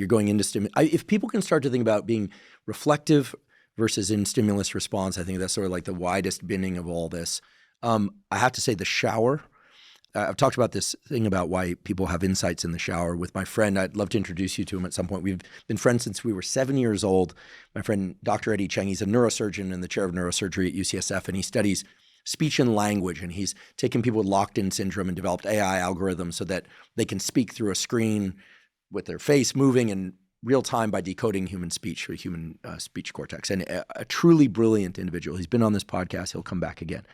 You're going into if people can start to think about being reflective versus in stimulus response, I think that's sort of like the widest binning of all this. I have to say the shower. I've talked about this thing about why people have insights in the shower with my friend. I'd love to introduce you to him at some point. We've been friends since we were 7 years old. My friend, Dr. Chang, he's a neurosurgeon and the chair of neurosurgery at UCSF, and he studies speech and language. And he's taken people with locked-in syndrome and developed AI algorithms so that they can speak through a screen with their face moving in real time by decoding human speech or human speech cortex. And a truly brilliant individual. He's been on this podcast. He'll come back again.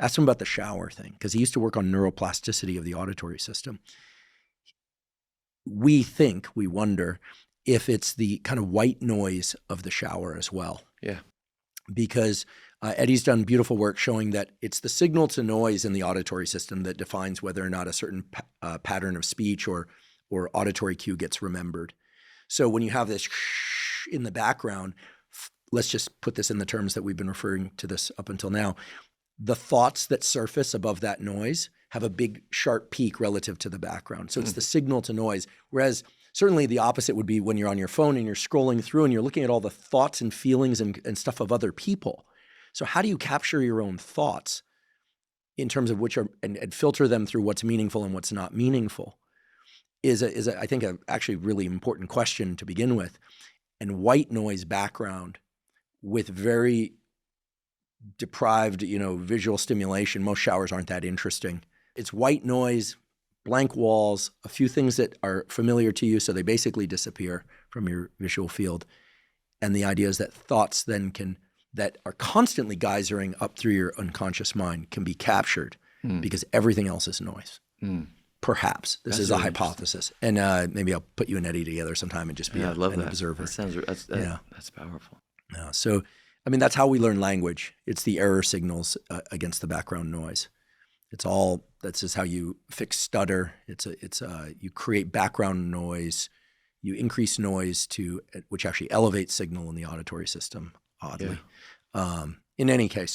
Asked him about the shower thing because he used to work on neuroplasticity of the auditory system. We wonder if it's the kind of white noise of the shower as well. Yeah. Because Eddie's done beautiful work showing that it's the signal to noise in the auditory system that defines whether or not a certain pattern of speech or auditory cue gets remembered. So when you have this in the background, let's just put this in the terms that we've been referring to this up until now. The thoughts that surface above that noise have a big sharp peak relative to the background. So it's the signal to noise. Whereas certainly the opposite would be when you're on your phone and you're scrolling through and you're looking at all the thoughts and feelings and stuff of other people. So how do you capture your own thoughts in terms of which are and filter them through what's meaningful and what's not meaningful is I think a actually really important question to begin with. And white noise background with very deprived, visual stimulation. Most showers aren't that interesting. It's white noise, blank walls, a few things that are familiar to you, so they basically disappear from your visual field. And the idea is that thoughts then that are constantly geysering up through your unconscious mind can be captured because everything else is noise. Perhaps. This is a hypothesis. And maybe I'll put you and Eddie together sometime and just be an observer. That's powerful. Yeah. So that's how we learn language. It's the error signals against the background noise. That's just how you fix stutter. You create background noise. You increase noise which actually elevates signal in the auditory system, oddly. Yeah. In any case,